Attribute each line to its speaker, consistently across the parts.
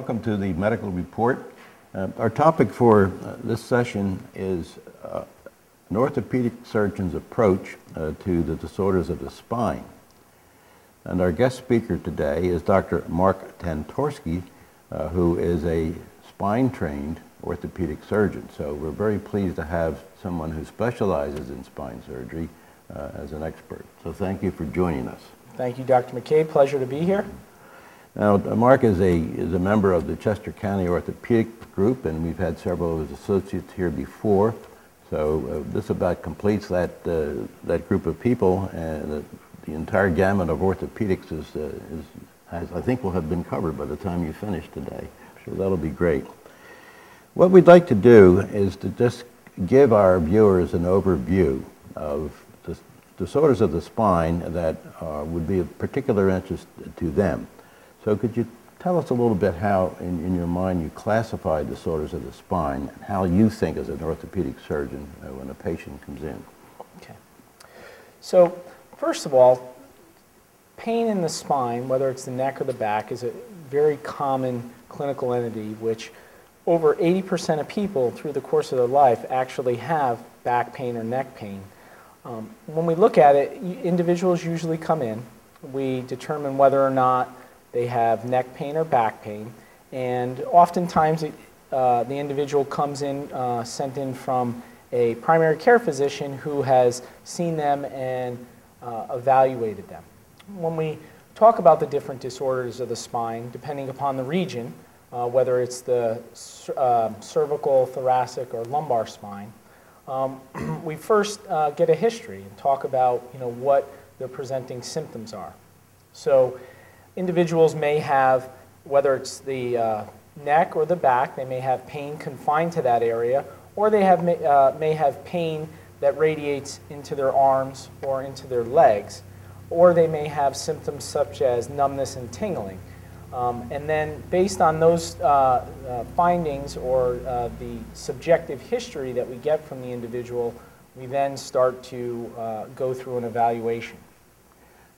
Speaker 1: welcome to the medical report. Our topic for this session is an orthopedic surgeon's approach to the disorders of the spine. And our guest speaker today is Dr. Mark Tantorski, who is a spine-trained orthopedic surgeon. So we're very pleased to have someone who specializes in spine surgery as an expert. So thank you for joining us.
Speaker 2: Thank you, Dr. McKay. Pleasure to be here.
Speaker 1: Now, Mark is a member of the Chester County Orthopedic Group, and we've had several of his associates here before. So this about completes that group of people, and the entire gamut of orthopedics I think will have been covered by the time you finish today. So that'll be great. What we'd like to do is to just give our viewers an overview of the disorders of the spine that would be of particular interest to them. So could you tell us a little bit how, in your mind, you classify disorders of the spine, and how you think as an orthopedic surgeon when a patient comes in?
Speaker 2: Okay. So first of all, pain in the spine, whether it's the neck or the back, is a very common clinical entity, which over 80% of people through the course of their life actually have back pain or neck pain. When we look at it, individuals usually come in. We determine whether or not they have neck pain or back pain, and oftentimes the individual comes in sent in from a primary care physician who has seen them and evaluated them. When we talk about the different disorders of the spine, depending upon the region, whether it's the cervical, thoracic, or lumbar spine, we first get a history and talk about what the presenting symptoms are. So individuals may have, whether it's the neck or the back, they may have pain confined to that area, or they may have pain that radiates into their arms or into their legs, or they may have symptoms such as numbness and tingling. And then based on those findings or the subjective history that we get from the individual, we then start to go through an evaluation.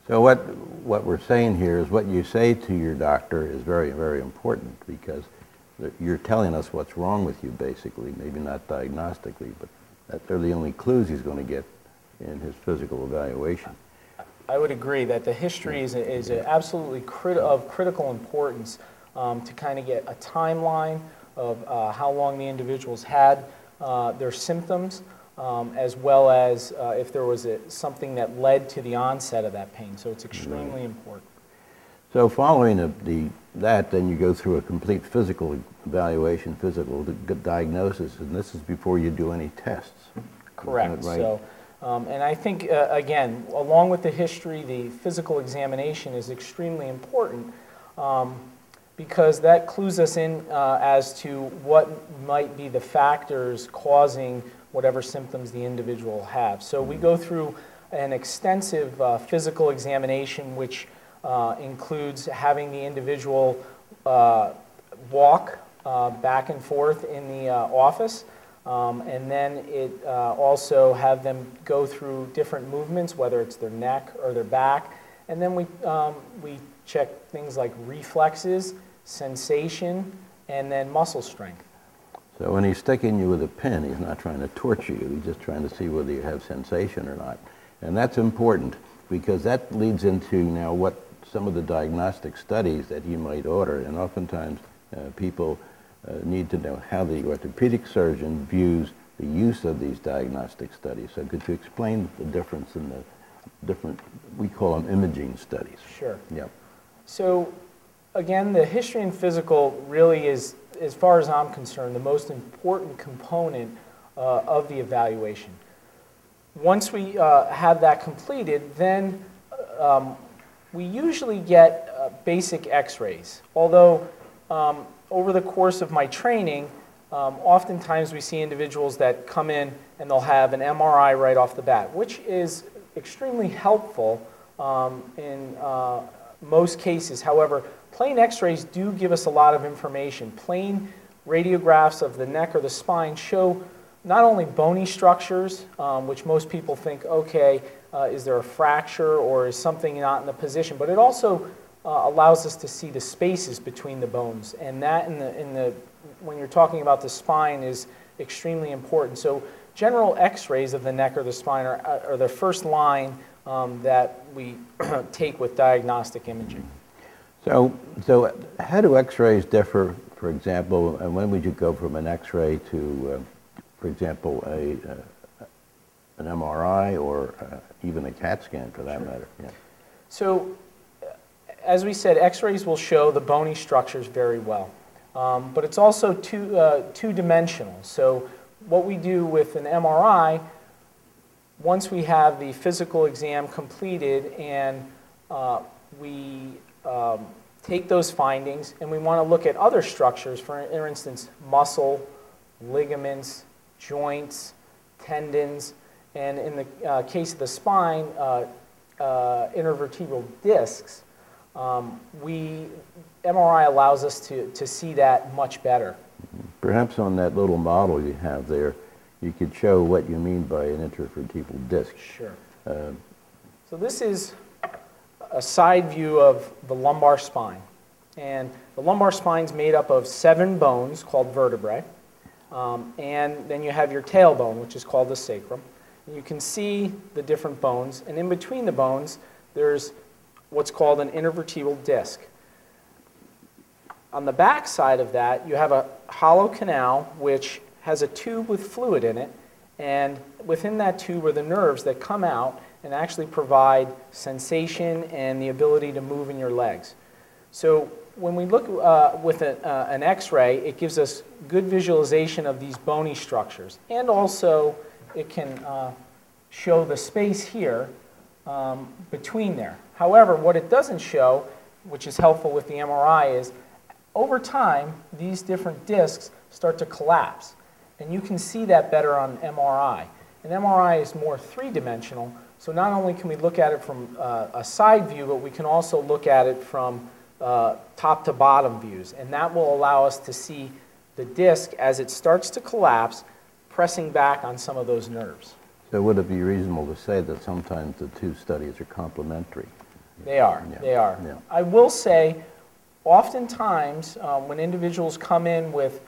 Speaker 1: So what we're saying here is what you say to your doctor is very, very important, because you're telling us what's wrong with you, basically, maybe not diagnostically, but they're the only clues he's going to get in his physical evaluation.
Speaker 2: I would agree that the history is absolutely of critical importance to kind of get a timeline of how long the individual's had their symptoms, as well as if there was something that led to the onset of that pain. So it's extremely important.
Speaker 1: So following that, then you go through a complete physical evaluation, physical diagnosis, and this is before you do any tests.
Speaker 2: Correct.
Speaker 1: Right?
Speaker 2: So, and I think, again, along with the history, the physical examination is extremely important because that clues us in as to what might be the factors causing whatever symptoms the individual have. So we go through an extensive physical examination, which includes having the individual walk back and forth in the office, and then it also have them go through different movements, whether it's their neck or their back, and then we check things like reflexes, sensation, and then muscle strength.
Speaker 1: So when he's sticking you with a pin, he's not trying to torture you. He's just trying to see whether you have sensation or not. And that's important, because that leads into now what some of the diagnostic studies that he might order. And oftentimes people need to know how the orthopedic surgeon views the use of these diagnostic studies. So could you explain the difference in the different, we call them imaging studies?
Speaker 2: Sure.
Speaker 1: Yep.
Speaker 2: So again, the history and physical really is, as far as I'm concerned, the most important component of the evaluation. Once we have that completed, then we usually get basic x-rays. Although over the course of my training, oftentimes we see individuals that come in and they'll have an MRI right off the bat, which is extremely helpful in most cases. However, plain x-rays do give us a lot of information. Plain radiographs of the neck or the spine show not only bony structures, which most people think, okay, is there a fracture or is something not in the position, but it also allows us to see the spaces between the bones, and that when you're talking about the spine is extremely important. So general x-rays of the neck or the spine are the first line that we take with diagnostic imaging.
Speaker 1: So how do x-rays differ, for example, and when would you go from an x-ray to, for example, an MRI or even a CAT scan for that
Speaker 2: Sure.
Speaker 1: matter? Yeah.
Speaker 2: So as we said, x-rays will show the bony structures very well, but it's also two-dimensional. So what we do with an MRI, once we have the physical exam completed and we take those findings and we want to look at other structures, for instance, muscle, ligaments, joints, tendons, and in the case of the spine, intervertebral discs, MRI allows us to see that much better.
Speaker 1: Perhaps on that little model you have there, you could show what you mean by an intervertebral disc.
Speaker 2: Sure. So this is a side view of the lumbar spine. And the lumbar spine is made up of 7 bones called vertebrae. And then you have your tailbone, which is called the sacrum. And you can see the different bones. And in between the bones, there's what's called an intervertebral disc. On the back side of that, you have a hollow canal, which has a tube with fluid in it. And within that tube are the nerves that come out and actually provide sensation and the ability to move in your legs. So when we look with an x-ray, it gives us good visualization of these bony structures. And also, it can show the space here between there. However, what it doesn't show, which is helpful with the MRI, is over time, these different discs start to collapse. And you can see that better on MRI. An MRI is more three-dimensional, so not only can we look at it from a side view, but we can also look at it from top to bottom views. And that will allow us to see the disc as it starts to collapse, pressing back on some of those nerves.
Speaker 1: So would it be reasonable to say that sometimes the two studies are complementary?
Speaker 2: They are.
Speaker 1: Yeah.
Speaker 2: They are.
Speaker 1: Yeah.
Speaker 2: I will say, oftentimes, when individuals come in with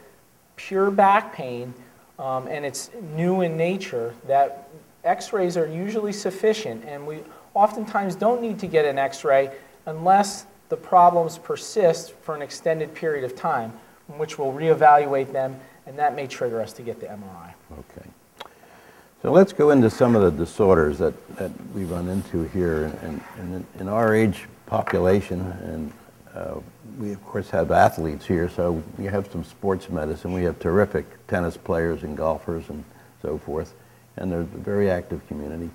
Speaker 2: pure back pain, and it's new in nature, that x-rays are usually sufficient, and we oftentimes don't need to get an x-ray unless the problems persist for an extended period of time, in which we'll reevaluate them, and that may trigger us to get the MRI.
Speaker 1: Okay. So let's go into some of the disorders that we run into here in our age population, and we of course have athletes here, so we have some sports medicine. We have terrific tennis players and golfers and so forth, and they're a very active community.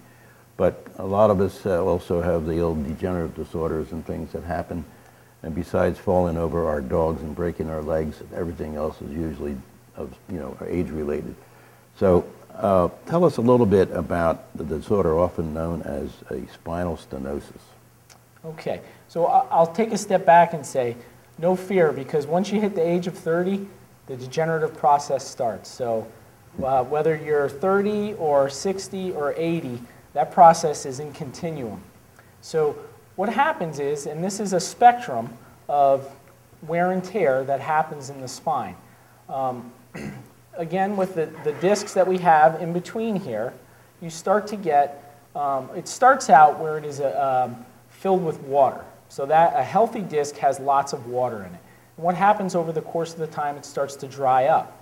Speaker 1: But a lot of us also have the old degenerative disorders and things that happen, and besides falling over our dogs and breaking our legs, everything else is usually age-related. So tell us a little bit about the disorder often known as a spinal stenosis.
Speaker 2: Okay, so I'll take a step back and say, no fear, because once you hit the age of 30, the degenerative process starts. So whether you're 30 or 60 or 80, that process is in continuum. So what happens is, and this is a spectrum of wear and tear that happens in the spine. Again, with the discs that we have in between here, you start to get, it starts out where it is filled with water. So that a healthy disc has lots of water in it. And what happens over the course of the time, it starts to dry up.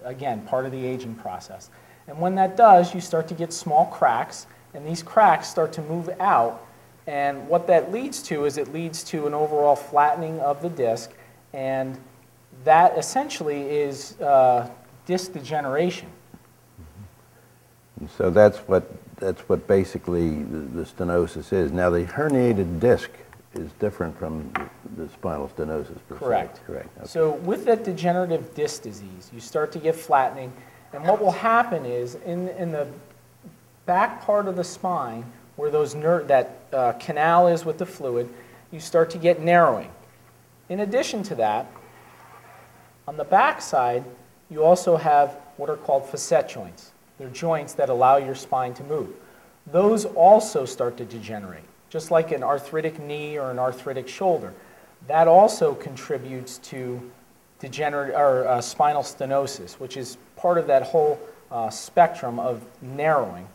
Speaker 2: Again, part of the aging process. And when that does, you start to get small cracks, and these cracks start to move out. And what that leads to is it leads to an overall flattening of the disc, and that essentially is disc degeneration.
Speaker 1: And so that's what basically the stenosis is. Now the herniated disc is different from the spinal stenosis per se.
Speaker 2: Correct.
Speaker 1: Correct. Okay.
Speaker 2: So with that degenerative disc disease, you start to get flattening, and what will happen is in the back part of the spine, where that canal is with the fluid, you start to get narrowing. In addition to that, on the back side, you also have what are called facet joints. They're joints that allow your spine to move. Those also start to degenerate, just like an arthritic knee or an arthritic shoulder. That also contributes to spinal stenosis, which is part of that whole spectrum of narrowing,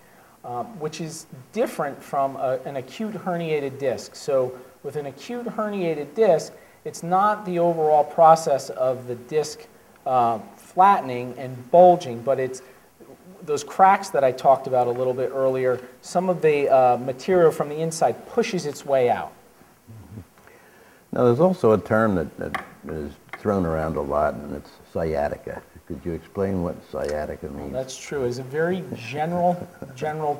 Speaker 2: which is different from an acute herniated disc. So with an acute herniated disc, it's not the overall process of the disc flattening and bulging, but it's those cracks that I talked about a little bit earlier. Some of the material from the inside pushes its way out.
Speaker 1: Now, there's also a term that is thrown around a lot, and it's sciatica. Could you explain what sciatica means?
Speaker 2: That's true. It's a very general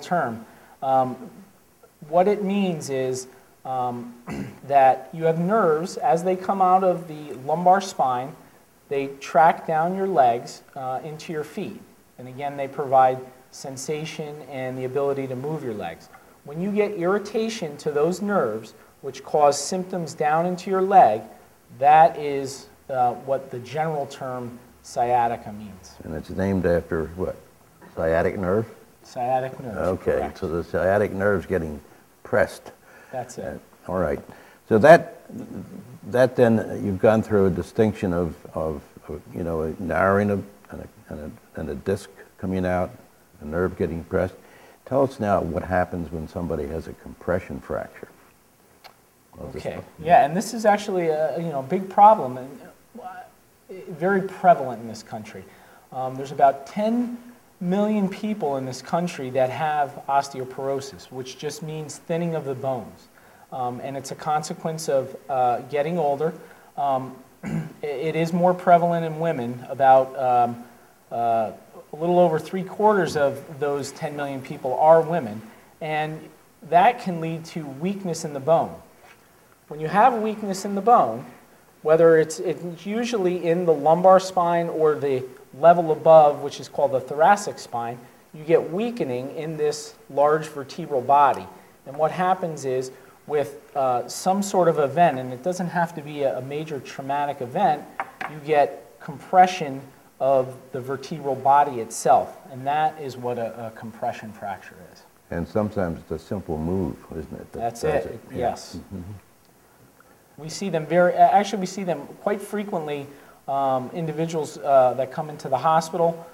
Speaker 2: term. What it means is that you have nerves, as they come out of the lumbar spine, they track down your legs into your feet. And again, they provide sensation and the ability to move your legs. When you get irritation to those nerves, which cause symptoms down into your leg, that is what the general term sciatica means.
Speaker 1: And it's named after what? Sciatic nerve?
Speaker 2: Sciatic nerve.
Speaker 1: Okay,
Speaker 2: correct.
Speaker 1: so the sciatic nerve's getting pressed.
Speaker 2: That's it.
Speaker 1: All right. So that then you've gone through a distinction of you know, a narrowing and a disc coming out, a nerve getting pressed. Tell us now what happens when somebody has a compression fracture.
Speaker 2: Okay. Yeah, and this is actually a big problem and very prevalent in this country. There's about 10 million people in this country that have osteoporosis, which just means thinning of the bones. And it's a consequence of getting older. It is more prevalent in women. About a little over 3/4 of those 10 million people are women. And that can lead to weakness in the bone. When you have weakness in the bone, whether it's usually in the lumbar spine or the level above, which is called the thoracic spine, you get weakening in this large vertebral body. And what happens is, with some sort of event, and it doesn't have to be a major traumatic event, you get compression of the vertebral body itself. And that is what a compression fracture is.
Speaker 1: And sometimes it's a simple move, isn't it?
Speaker 2: That's it. Yes.
Speaker 1: Mm-hmm.
Speaker 2: We see them we see them quite frequently, individuals that come into the hospital,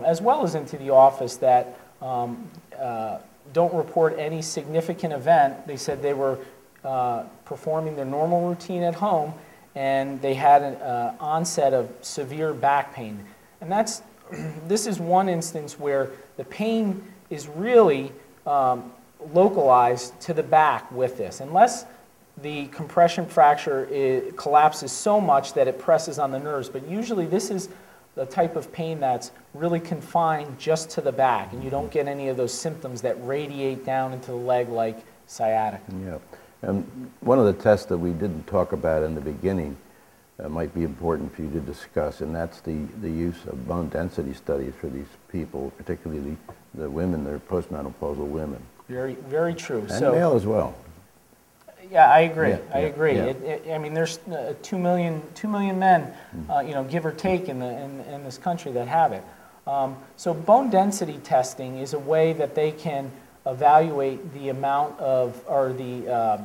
Speaker 2: as well as into the office, that don't report any significant event. They said they were performing their normal routine at home, and they had an onset of severe back pain. And this is one instance where the pain is really localized to the back with this. Unless the compression fracture collapses so much that it presses on the nerves, but usually this is the type of pain that's really confined just to the back, and you don't get any of those symptoms that radiate down into the leg like sciatica.
Speaker 1: Yeah. And one of the tests that we didn't talk about in the beginning might be important for you to discuss, and that's the use of bone density studies for these people, particularly the women, they're postmenopausal women.
Speaker 2: Very, very true.
Speaker 1: And male as well.
Speaker 2: Yeah, I agree.
Speaker 1: Yeah,
Speaker 2: I agree.
Speaker 1: yeah.
Speaker 2: I mean, there's 2 million men, give or take, in this country that have it. So bone density testing is a way that they can evaluate the amount of, or the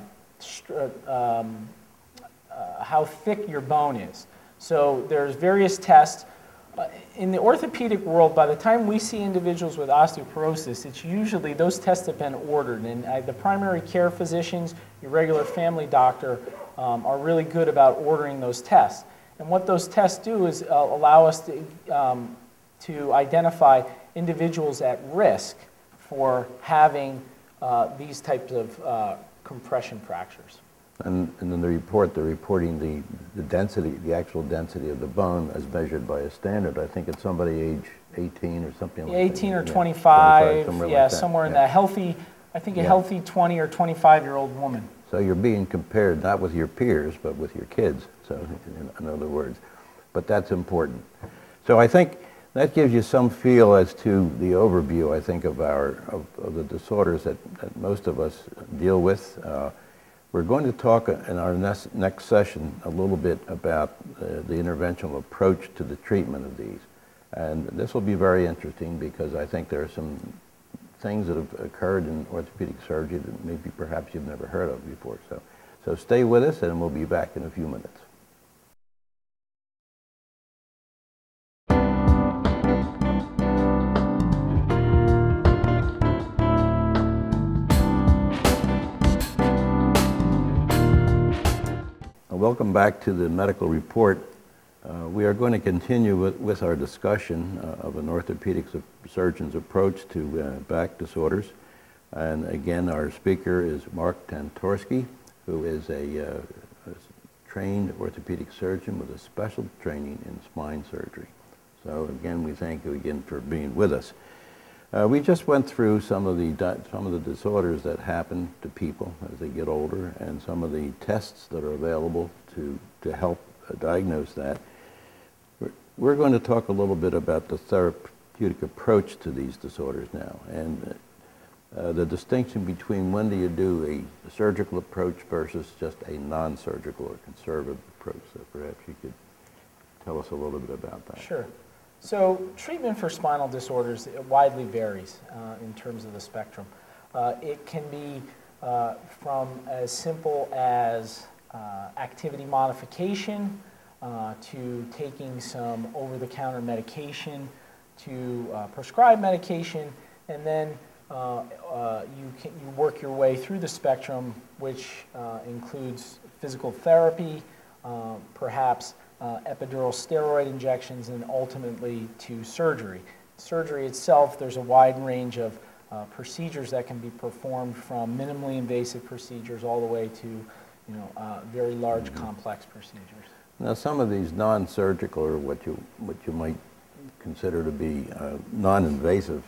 Speaker 2: how thick your bone is. So there's various tests. In the orthopedic world, by the time we see individuals with osteoporosis, it's usually those tests have been ordered, and the primary care physicians, your regular family doctor, are really good about ordering those tests. And what those tests do is allow us to identify individuals at risk for having these types of compression fractures.
Speaker 1: And then they're reporting the density, the actual density of the bone as measured by a standard. I think it's somebody age 18 or something like that.
Speaker 2: 18 or 25,
Speaker 1: somewhere
Speaker 2: yeah,
Speaker 1: like that.
Speaker 2: somewhere in that healthy, I think a healthy 20 or 25-year-old woman.
Speaker 1: So you're being compared not with your peers, but with your kids, so in other words. But that's important. So I think that gives you some feel as to the overview, I think, of the disorders that most of us deal with. We're going to talk in our next session a little bit about the interventional approach to the treatment of these. And this will be very interesting because I think there are some things that have occurred in orthopedic surgery that maybe perhaps you've never heard of before. So stay with us, and we'll be back in a few minutes. Welcome back to the medical report. We are going to continue with our discussion of an orthopedic surgeon's approach to back disorders. And again, our speaker is Mark Tantorski, who is a trained orthopedic surgeon with a special training in spine surgery. So again, we thank you again for being with us. We just went through some of the disorders that happen to people as they get older, and some of the tests that are available to help diagnose that. We're going to talk a little bit about the therapeutic approach to these disorders now, and the distinction between when do you do a surgical approach versus just a non-surgical or conservative approach. So perhaps you could tell us a little bit about that.
Speaker 2: Sure. So treatment for spinal disorders widely varies in terms of the spectrum. It can be from as simple as activity modification to taking some over-the-counter medication to prescribed medication, and then you work your way through the spectrum, which includes physical therapy, perhaps epidural steroid injections, and ultimately to surgery. Surgery itself, there's a wide range of procedures that can be performed, from minimally invasive procedures all the way to very large complex procedures.
Speaker 1: Now, some of these non-surgical, or what you might consider to be non-invasive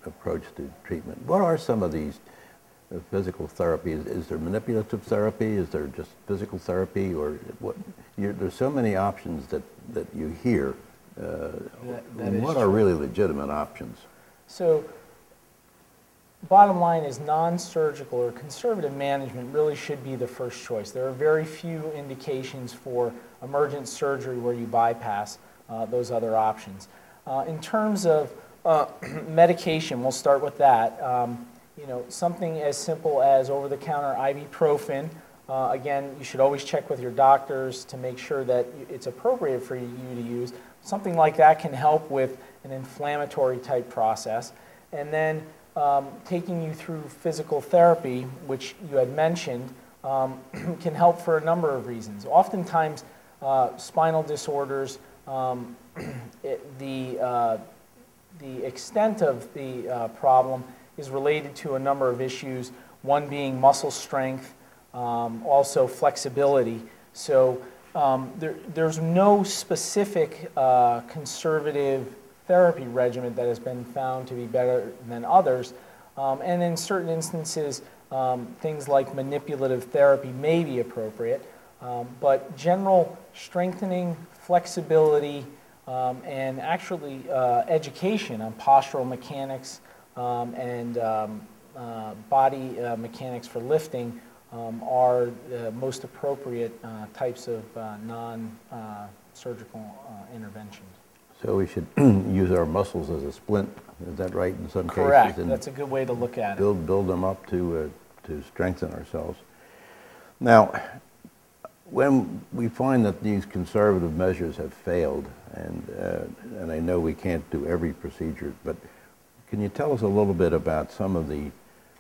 Speaker 1: approach to treatment, what are some of these physical therapies? Is there manipulative therapy? Is there just physical therapy? Or what? There's so many options that you hear. What are really legitimate options?
Speaker 2: So, bottom line is non-surgical or conservative management really should be the first choice. There are very few indications for emergent surgery where you bypass those other options. In terms of medication, we'll start with that. Something as simple as over-the-counter ibuprofen. Again, you should always check with your doctors to make sure that it's appropriate for you to use. Something like that can help with an inflammatory type process. And then taking you through physical therapy, which you had mentioned, can help for a number of reasons. Oftentimes, spinal disorders, the extent of the problem is related to a number of issues, one being muscle strength, also flexibility. So there's no specific conservative therapy regimen that has been found to be better than others. And in certain instances, things like manipulative therapy may be appropriate. But general strengthening, flexibility, and actually education on postural mechanics and body mechanics for lifting are the most appropriate types of non-surgical interventions.
Speaker 1: So we should use our muscles as a splint, is that right, in some cases?
Speaker 2: Correct. That's a good way to look at it.
Speaker 1: Build them up to strengthen ourselves. Now, when we find that these conservative measures have failed, and I know we can't do every procedure, but can you tell us a little bit about some of the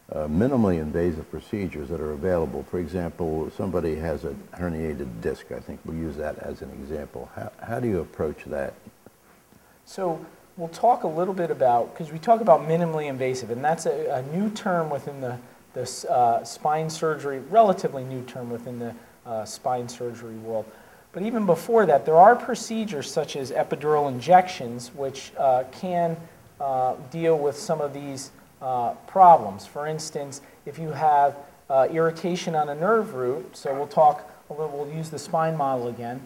Speaker 1: minimally invasive procedures that are available? For example, somebody has a herniated disc. I think we'll use that as an example. How do you approach that?
Speaker 2: So we'll talk a little bit about, because we talk about minimally invasive, and that's a new term within the spine surgery, relatively new term within the spine surgery world. But even before that, there are procedures such as epidural injections, which can deal with some of these problems. For instance, if you have irritation on a nerve root, so we'll use the spine model again.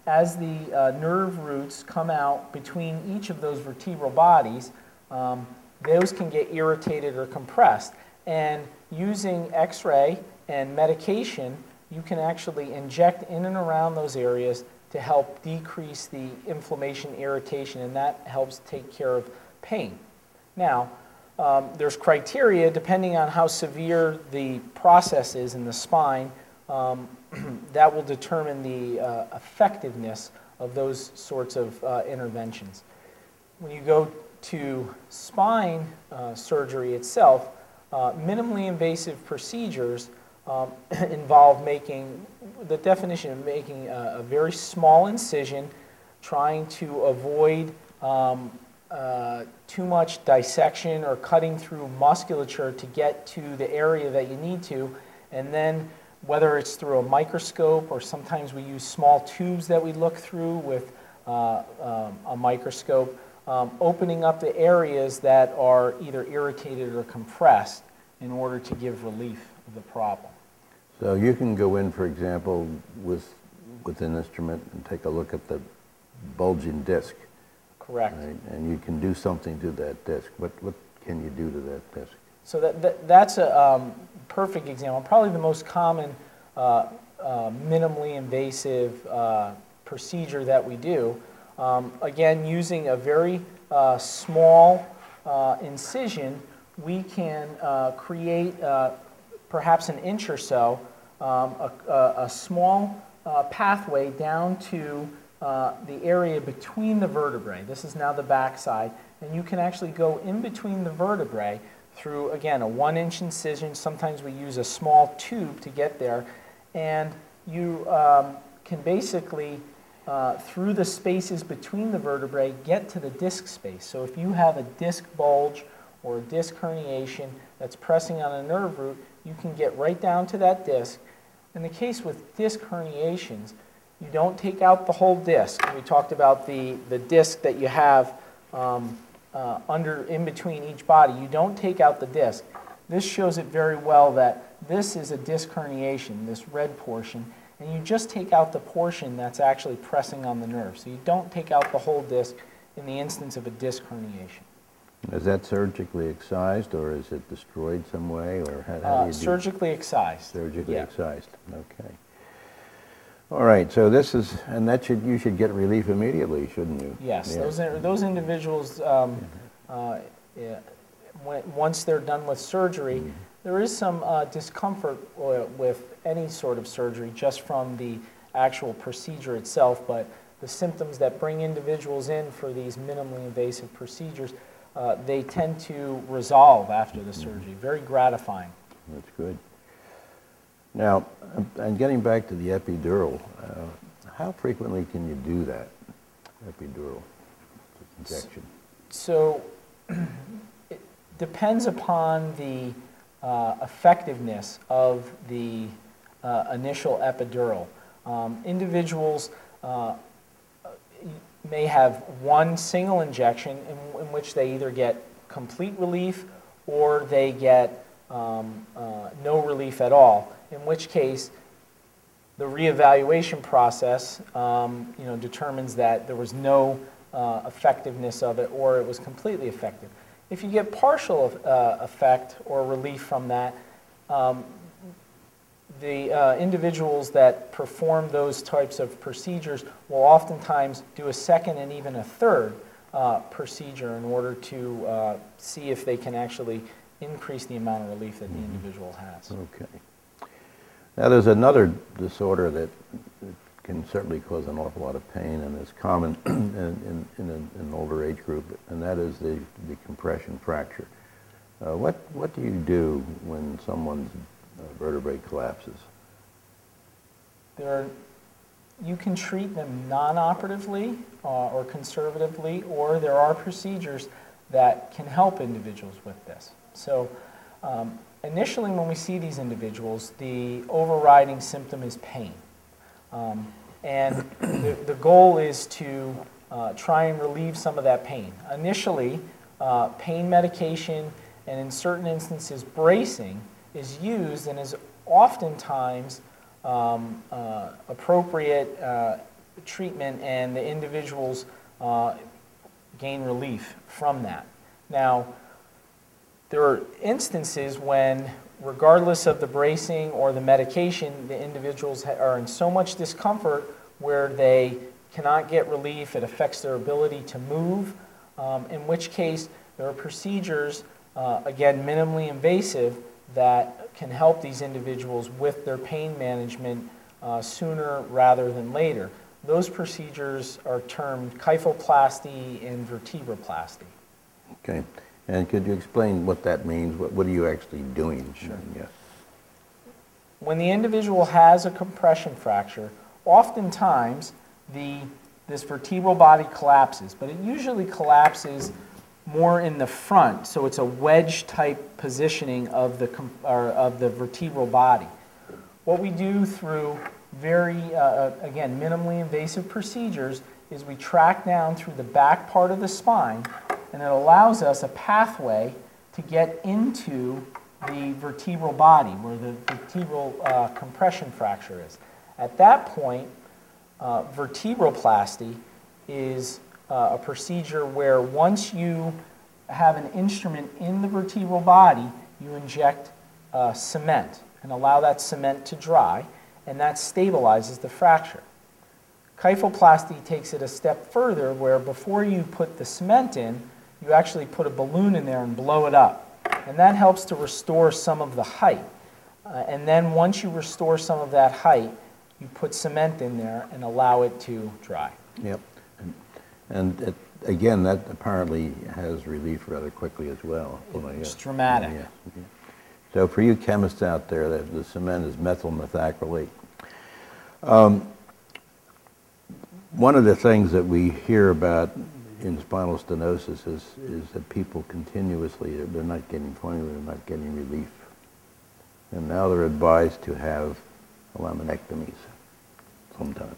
Speaker 2: As the nerve roots come out between each of those vertebral bodies, those can get irritated or compressed. And using X-ray and medication, you can actually inject in and around those areas to help decrease the inflammation, irritation, and that helps take care of pain. Now, there's criteria depending on how severe the process is in the spine that will determine the effectiveness of those sorts of interventions. When you go to spine surgery itself, minimally invasive procedures involve making, the definition of making a very small incision, trying to avoid too much dissection or cutting through musculature to get to the area that you need to, and then whether it's through a microscope or sometimes we use small tubes that we look through with a microscope, opening up the areas that are either irritated or compressed in order to give relief of the problem.
Speaker 1: So you can go in, for example, with an instrument and take a look at the bulging disc.
Speaker 2: Correct.
Speaker 1: Right? And you can do something to that disc. What can you do to that disc?
Speaker 2: So that's a perfect example. Probably the most common minimally invasive procedure that we do. Again, using a very small incision, we can create perhaps an inch or so, a small pathway down to the area between the vertebrae. This is now the back side, and you can actually go in between the vertebrae through, again, a 1-inch incision. Sometimes we use a small tube to get there, and you can basically, through the spaces between the vertebrae, get to the disc space. So if you have a disc bulge or a disc herniation that's pressing on a nerve root, you can get right down to that disc. In the case with disc herniations, you don't take out the whole disc. We talked about the disc that you have in between each body. You don't take out the disc. This shows it very well that this is a disc herniation, this red portion, and you just take out the portion that's actually pressing on the nerve. So you don't take out the whole disc in the instance of a disc herniation.
Speaker 1: Is that surgically excised, or is it destroyed some way, or how do you do?
Speaker 2: Surgically excised.
Speaker 1: Surgically excised. Okay. All right. So this is, and that you should get relief immediately, shouldn't you?
Speaker 2: Yes. Yeah. Those individuals, once they're done with surgery, there is some discomfort with any sort of surgery just from the actual procedure itself, but the symptoms that bring individuals in for these minimally invasive procedures, they tend to resolve after the surgery. Very gratifying.
Speaker 1: That's good. Now, and getting back to the epidural, how frequently can you do that epidural injection?
Speaker 2: So it depends upon the effectiveness of the initial epidural. Individuals may have one single injection in which they either get complete relief or they get no relief at all, in which case the reevaluation process determines that there was no effectiveness of it or it was completely effective. If you get partial effect or relief from that, the individuals that perform those types of procedures will oftentimes do a second and even a third procedure in order to see if they can actually increase the amount of relief that the individual has.
Speaker 1: Okay. Now there's another disorder that can certainly cause an awful lot of pain and is common in an older age group, and that is the compression fracture. What do you do when someone's vertebrae collapses?
Speaker 2: You can treat them non-operatively or conservatively, or there are procedures that can help individuals with this. So initially when we see these individuals, the overriding symptom is pain. And the goal is to try and relieve some of that pain. Initially, pain medication and in certain instances bracing is used and is oftentimes appropriate treatment, and the individuals gain relief from that. Now, there are instances when, regardless of the bracing or the medication, the individuals are in so much discomfort where they cannot get relief. It affects their ability to move, in which case there are procedures again, minimally invasive, that can help these individuals with their pain management sooner rather than later. Those procedures are termed kyphoplasty and vertebroplasty.
Speaker 1: Okay. And could you explain what that means? What are you actually doing?
Speaker 2: Sure.
Speaker 1: Yes.
Speaker 2: When the individual has a compression fracture, oftentimes this vertebral body collapses, but it usually collapses more in the front, so it's a wedge type positioning of the vertebral body. What we do through very, again, minimally invasive procedures is we track down through the back part of the spine, and it allows us a pathway to get into the vertebral body where the vertebral compression fracture is. At that point, vertebroplasty is a procedure where once you have an instrument in the vertebral body, you inject cement and allow that cement to dry, and that stabilizes the fracture. Kyphoplasty takes it a step further where before you put the cement in, you actually put a balloon in there and blow it up. And that helps to restore some of the height. And then once you restore some of that height, you put cement in there and allow it to dry.
Speaker 1: Yep. And again, that apparently has relief rather quickly as well.
Speaker 2: It's dramatic.
Speaker 1: Yeah. Okay. So for you chemists out there, the cement is methyl methacrylate. One of the things that we hear about in spinal stenosis is that people continuously, they're not getting formula, they're not getting relief. And now they're advised to have laminectomies sometimes.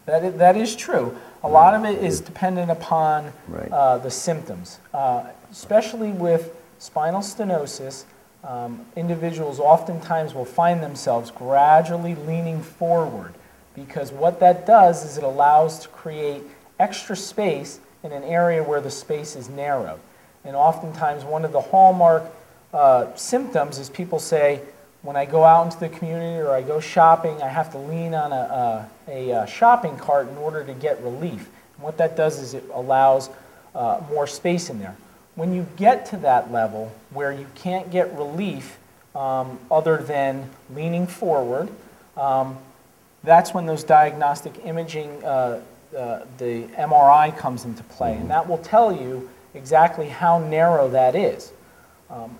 Speaker 2: That is true. A lot of it is dependent upon
Speaker 1: Right.
Speaker 2: The symptoms. Especially with spinal stenosis, individuals oftentimes will find themselves gradually leaning forward, because what that does is it allows to create extra space in an area where the space is narrow. And oftentimes one of the hallmark symptoms is people say, when I go out into the community or I go shopping, I have to lean on a shopping cart in order to get relief. And what that does is it allows more space in there. When you get to that level where you can't get relief other than leaning forward, that's when those diagnostic imaging, the MRI comes into play, and that will tell you exactly how narrow that is.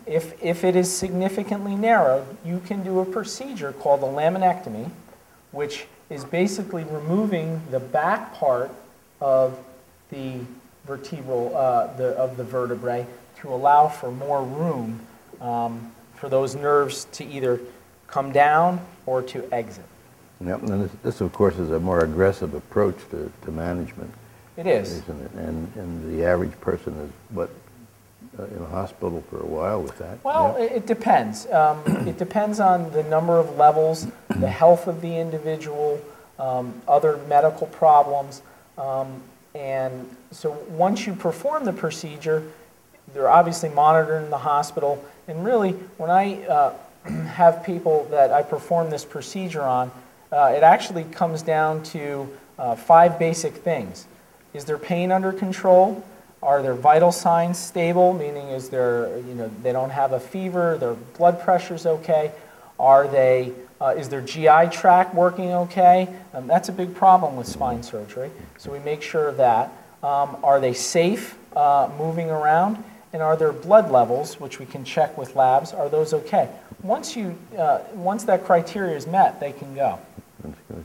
Speaker 2: If it is significantly narrowed, you can do a procedure called a laminectomy, which is basically removing the back part of the vertebral, of the vertebrae to allow for more room for those nerves to either come down or to exit.
Speaker 1: Yep, and this of course is a more aggressive approach to management.
Speaker 2: It is.
Speaker 1: Isn't it? And the average person is, what, in a hospital for a while with that?
Speaker 2: Well,
Speaker 1: Yep.
Speaker 2: it depends. It depends on the number of levels, the health of the individual, other medical problems. And so once you perform the procedure, they're obviously monitored in the hospital. And really, when I have people that I perform this procedure on, it actually comes down to 5 basic things. Is their pain under control? Are their vital signs stable, meaning is there, they don't have a fever, their blood pressure's okay? Are they, is their GI tract working okay? That's a big problem with spine surgery, so we make sure of that. Are they safe moving around? And are their blood levels, which we can check with labs, are those okay? Once that criteria is met, they can go.
Speaker 1: That's good.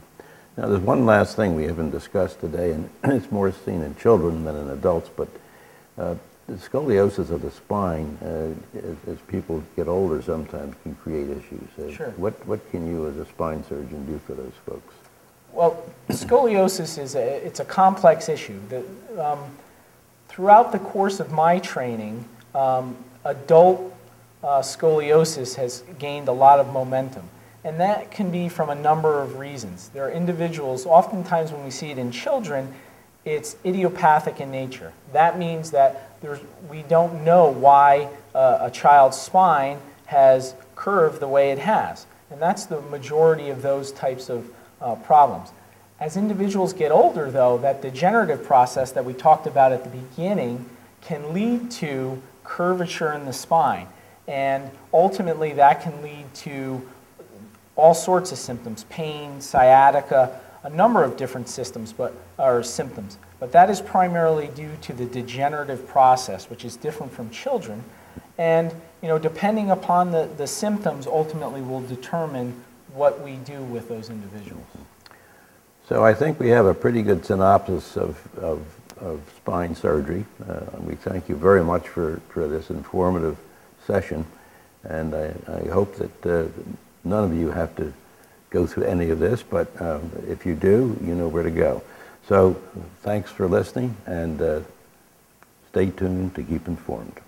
Speaker 1: Now, there's one last thing we haven't discussed today, and it's more seen in children than in adults, but the scoliosis of the spine, as people get older, sometimes can create issues.
Speaker 2: Sure.
Speaker 1: What can you, as a spine surgeon, do for those folks?
Speaker 2: Well, scoliosis it's a complex issue. Throughout the course of my training, adult scoliosis has gained a lot of momentum. And that can be from a number of reasons. There are individuals, oftentimes when we see it in children, it's idiopathic in nature. That means that we don't know why a child's spine has curved the way it has. And that's the majority of those types of problems. As individuals get older, though, that degenerative process that we talked about at the beginning can lead to curvature in the spine. And ultimately, that can lead to all sorts of symptoms, pain, sciatica, a number of different symptoms. But that is primarily due to the degenerative process, which is different from children. And depending upon the symptoms, ultimately will determine what we do with those individuals.
Speaker 1: So I think we have a pretty good synopsis of spine surgery. We thank you very much for this informative session. And I hope that none of you have to go through any of this, but if you do, you know where to go. So thanks for listening, and stay tuned to keep informed.